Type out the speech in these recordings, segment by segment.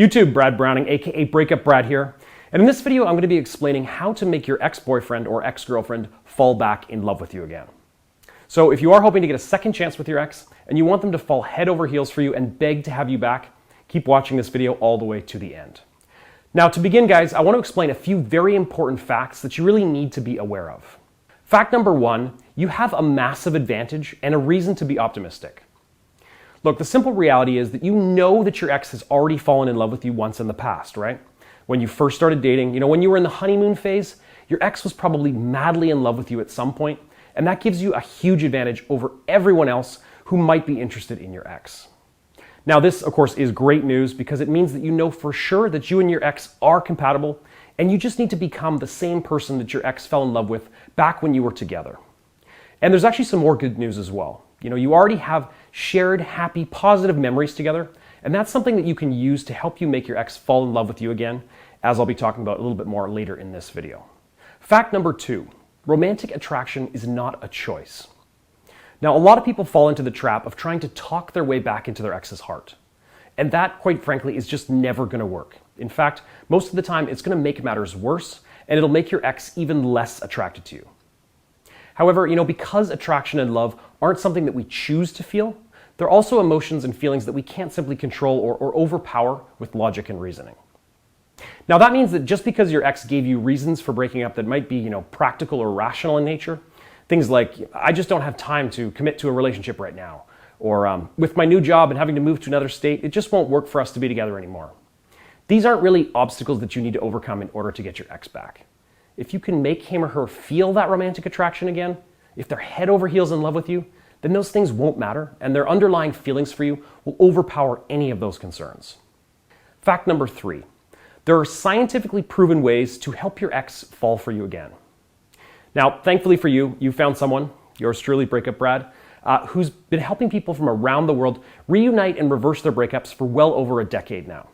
YouTube, Brad Browning AKA Breakup Brad here. And in this video, I'm going to be explaining how to make your ex-boyfriend or ex-girlfriend fall back in love with you again. So if you are hoping to get a second chance with your ex and you want them to fall head over heels for you and beg to have you back, keep watching this video all the way to the end. Now to begin, guys, I want to explain a few very important facts that you really need to be aware of. Fact number one, you have a massive advantage and a reason to be optimistic. Look, the simple reality is that you know that your ex has already fallen in love with you once in the past, right? When you first started dating, when you were in the honeymoon phase, your ex was probably madly in love with you at some point, and that gives you a huge advantage over everyone else who might be interested in your ex. Now this, of course, is great news because it means that you know for sure that you and your ex are compatible, and you just need to become the same person that your ex fell in love with back when you were together. And there's actually some more good news as well. You already have shared, happy, positive memories together, and that's something that you can use to help you make your ex fall in love with you again, as I'll be talking about a little bit more later in this video. Fact number two, romantic attraction is not a choice. Now, a lot of people fall into the trap of trying to talk their way back into their ex's heart. And that, quite frankly, is just never going to work. In fact, most of the time, it's going to make matters worse, and it'll make your ex even less attracted to you. However, because attraction and love aren't something that we choose to feel, they're also emotions and feelings that we can't simply control or overpower with logic and reasoning. Now, that means that just because your ex gave you reasons for breaking up that might be, practical or rational in nature, things like, I just don't have time to commit to a relationship right now, or with my new job and having to move to another state, it just won't work for us to be together anymore. These aren't really obstacles that you need to overcome in order to get your ex back. If you can make him or her feel that romantic attraction again, if they're head over heels in love with you, then those things won't matter, and their underlying feelings for you will overpower any of those concerns. Fact number three, there are scientifically proven ways to help your ex fall for you again. Now, thankfully for you, you found someone, yours truly, Breakup Brad, who's been helping people from around the world reunite and reverse their breakups for well over a decade now.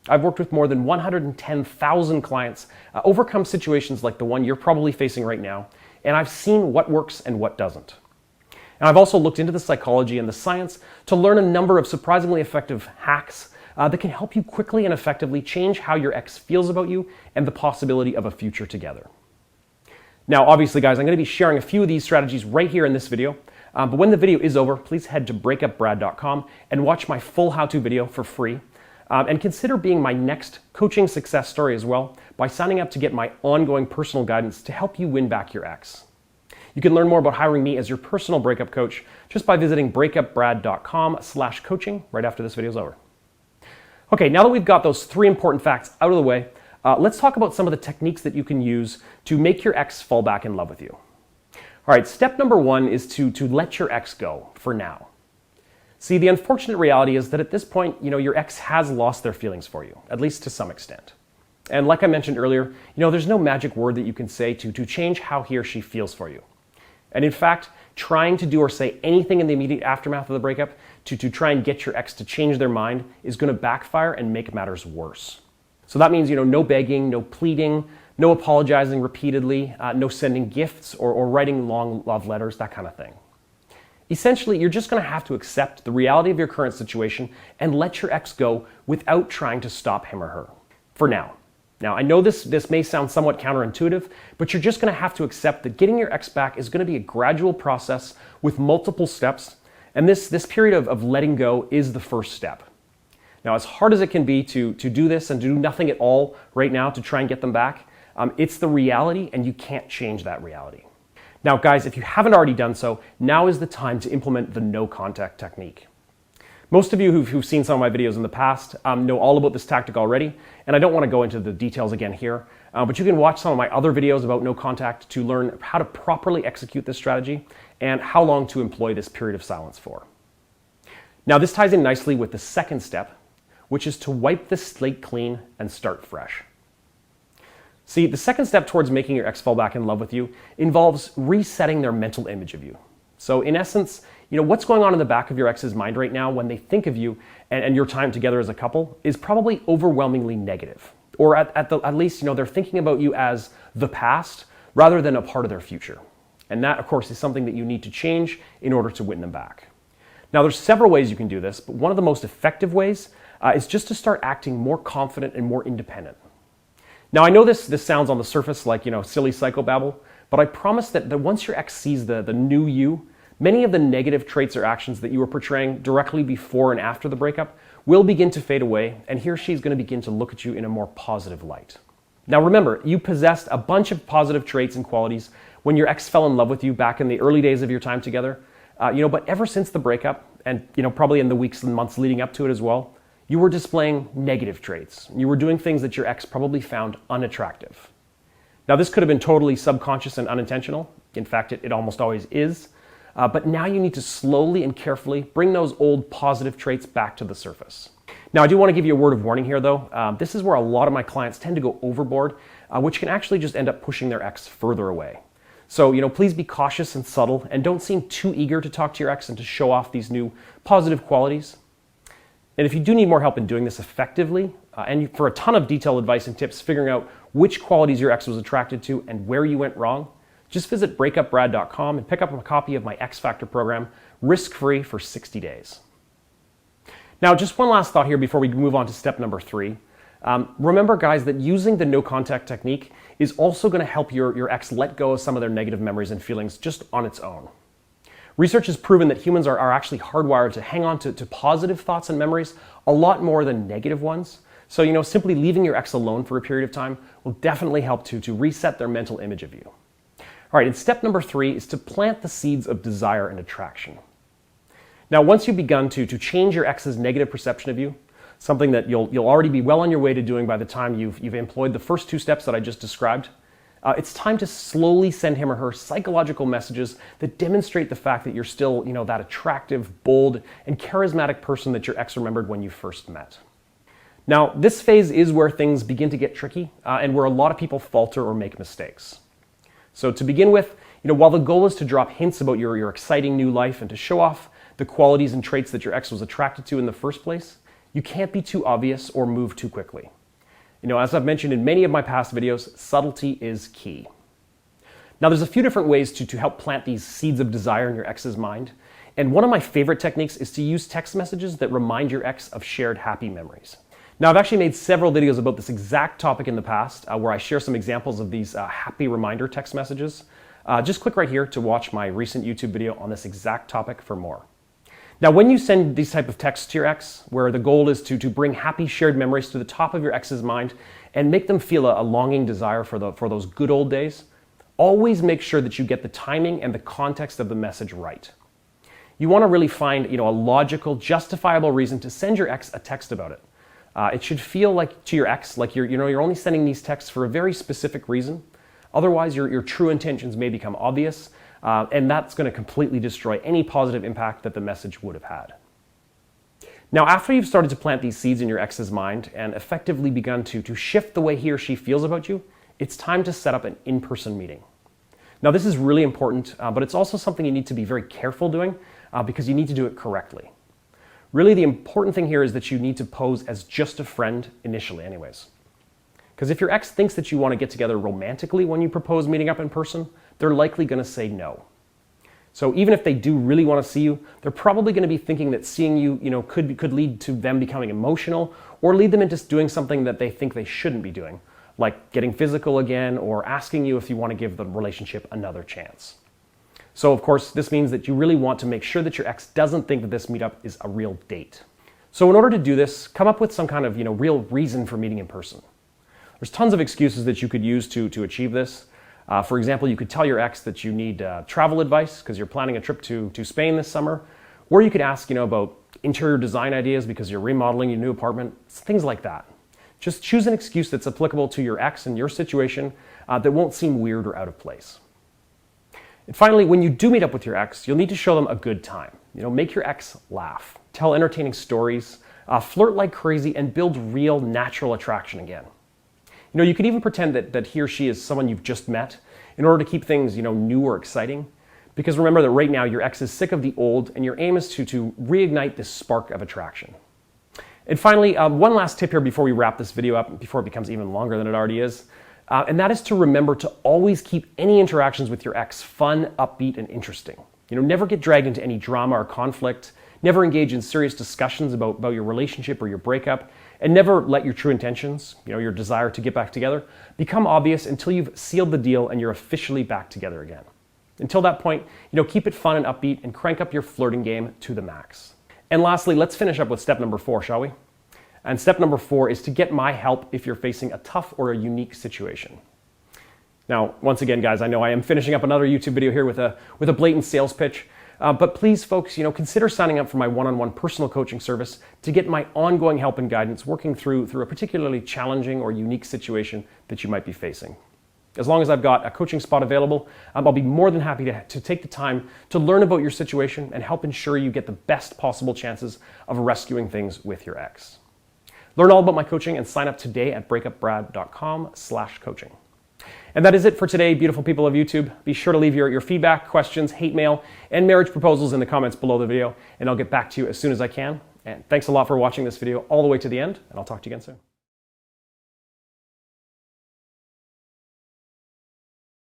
I've worked with more than 110,000 clients overcome situations like the one you're probably facing right now, and I've seen what works and what doesn't. And I've also looked into the psychology and the science to learn a number of surprisingly effective hacks that can help you quickly and effectively change how your ex feels about you and the possibility of a future together. Now, obviously, guys, I'm going to be sharing a few of these strategies right here in this video, but when the video is over, please head to breakupbrad.com and watch my full how-to video for free. And consider being my next coaching success story as well by signing up to get my ongoing personal guidance to help you win back your ex. You can learn more about hiring me as your personal breakup coach just by visiting breakupbrad.com/coaching right after this video is over. Okay, now that we've got those three important facts out of the way, let's talk about some of the techniques that you can use to make your ex fall back in love with you. All right, step number one is to let your ex go for now. See, the unfortunate reality is that at this point, your ex has lost their feelings for you, at least to some extent. And like I mentioned earlier, there's no magic word that you can say to change how he or she feels for you. And in fact, trying to do or say anything in the immediate aftermath of the breakup to try and get your ex to change their mind is going to backfire and make matters worse. So that means, no begging, no pleading, no apologizing repeatedly, no sending gifts or writing long love letters, that kind of thing. Essentially, you're just going to have to accept the reality of your current situation and let your ex go without trying to stop him or her, for now. Now, I know this may sound somewhat counterintuitive, but you're just going to have to accept that getting your ex back is going to be a gradual process with multiple steps, and this period of letting go is the first step. Now, as hard as it can be to do this and do nothing at all right now to try and get them back, it's the reality, and you can't change that reality. Now, guys, if you haven't already done so, now is the time to implement the no contact technique. Most of you who've seen some of my videos in the past know all about this tactic already, and I don't want to go into the details again here, but you can watch some of my other videos about no contact to learn how to properly execute this strategy and how long to employ this period of silence for. Now, this ties in nicely with the second step, which is to wipe the slate clean and start fresh. See, the second step towards making your ex fall back in love with you involves resetting their mental image of you. So in essence, what's going on in the back of your ex's mind right now when they think of you and your time together as a couple is probably overwhelmingly negative. Or at least, they're thinking about you as the past rather than a part of their future. And that, of course, is something that you need to change in order to win them back. Now, there's several ways you can do this, but one of the most effective ways is just to start acting more confident and more independent. Now, I know this sounds on the surface like, silly psychobabble, but I promise that once your ex sees the new you, many of the negative traits or actions that you were portraying directly before and after the breakup will begin to fade away, and he or she is going to begin to look at you in a more positive light. Now remember, you possessed a bunch of positive traits and qualities when your ex fell in love with you back in the early days of your time together, but ever since the breakup, and probably in the weeks and months leading up to it as well, you were displaying negative traits. You were doing things that your ex probably found unattractive. Now this could have been totally subconscious and unintentional. In fact, it almost always is. But now you need to slowly and carefully bring those old positive traits back to the surface. Now I do want to give you a word of warning here though. This is where a lot of my clients tend to go overboard, which can actually just end up pushing their ex further away. So, please be cautious and subtle, and don't seem too eager to talk to your ex and to show off these new positive qualities. And if you do need more help in doing this effectively, and for a ton of detailed advice and tips figuring out which qualities your ex was attracted to and where you went wrong, just visit breakupbrad.com and pick up a copy of my X Factor program, risk-free for 60 days. Now, just one last thought here before we move on to step number 3. Remember, guys, that using the no contact technique is also going to help your ex let go of some of their negative memories and feelings just on its own. Research has proven that humans are actually hardwired to hang on to positive thoughts and memories a lot more than negative ones. So, simply leaving your ex alone for a period of time will definitely help to reset their mental image of you. All right, and step number 3 is to plant the seeds of desire and attraction. Now, once you've begun to change your ex's negative perception of you, something that you'll already be well on your way to doing by the time you've employed the first 2 steps that I just described, it's time to slowly send him or her psychological messages that demonstrate the fact that you're still, that attractive, bold, and charismatic person that your ex remembered when you first met. Now, this phase is where things begin to get tricky and where a lot of people falter or make mistakes. So to begin with, while the goal is to drop hints about your exciting new life and to show off the qualities and traits that your ex was attracted to in the first place, you can't be too obvious or move too quickly. As I've mentioned in many of my past videos, subtlety is key. Now, there's a few different ways to help plant these seeds of desire in your ex's mind. And one of my favorite techniques is to use text messages that remind your ex of shared happy memories. Now, I've actually made several videos about this exact topic in the past where I share some examples of these happy reminder text messages. Just click right here to watch my recent YouTube video on this exact topic for more. Now, when you send these type of texts to your ex, where the goal is to bring happy shared memories to the top of your ex's mind and make them feel a longing desire for those good old days, always make sure that you get the timing and the context of the message right. You want to really find a logical, justifiable reason to send your ex a text about it. It should feel like to your ex like you're only sending these texts for a very specific reason. Otherwise, your true intentions may become obvious. And that's going to completely destroy any positive impact that the message would have had. Now, after you've started to plant these seeds in your ex's mind and effectively begun to shift the way he or she feels about you, it's time to set up an in-person meeting. Now, this is really important, but it's also something you need to be very careful doing because you need to do it correctly. Really, the important thing here is that you need to pose as just a friend initially anyways. Because if your ex thinks that you want to get together romantically when you propose meeting up in person, they're likely going to say no. So even if they do really want to see you, they're probably going to be thinking that seeing you, could lead to them becoming emotional or lead them into doing something that they think they shouldn't be doing, like getting physical again or asking you if you want to give the relationship another chance. So of course, this means that you really want to make sure that your ex doesn't think that this meetup is a real date. So in order to do this, come up with some kind of, real reason for meeting in person. There's tons of excuses that you could use to achieve this. For example, you could tell your ex that you need travel advice because you're planning a trip to Spain this summer. Or you could ask, about interior design ideas because you're remodeling your new apartment, things like that. Just choose an excuse that's applicable to your ex and your situation that won't seem weird or out of place. And finally, when you do meet up with your ex, you'll need to show them a good time. Make your ex laugh, tell entertaining stories, flirt like crazy, and build real natural attraction again. You could even pretend that he or she is someone you've just met in order to keep things, new or exciting. Because remember that right now your ex is sick of the old and your aim is to reignite this spark of attraction. And finally, one last tip here before we wrap this video up, before it becomes even longer than it already is, and that is to remember to always keep any interactions with your ex fun, upbeat, and interesting. Never get dragged into any drama or conflict. Never engage in serious discussions about your relationship or your breakup, and never let your true intentions, your desire to get back together, become obvious until you've sealed the deal and you're officially back together again. Until that point, keep it fun and upbeat and crank up your flirting game to the max. And lastly, let's finish up with step number 4, shall we? And step number 4 is to get my help if you're facing a tough or a unique situation. Now, once again, guys, I know I am finishing up another YouTube video here with a blatant sales pitch, but please, folks, consider signing up for my one-on-one personal coaching service to get my ongoing help and guidance working through a particularly challenging or unique situation that you might be facing. As long as I've got a coaching spot available, I'll be more than happy to take the time to learn about your situation and help ensure you get the best possible chances of rescuing things with your ex. Learn all about my coaching and sign up today at breakupbrad.com/coaching. And that is it for today, beautiful people of YouTube. Be sure to leave your feedback, questions, hate mail, and marriage proposals in the comments below the video, and I'll get back to you as soon as I can. And thanks a lot for watching this video all the way to the end, and I'll talk to you again soon.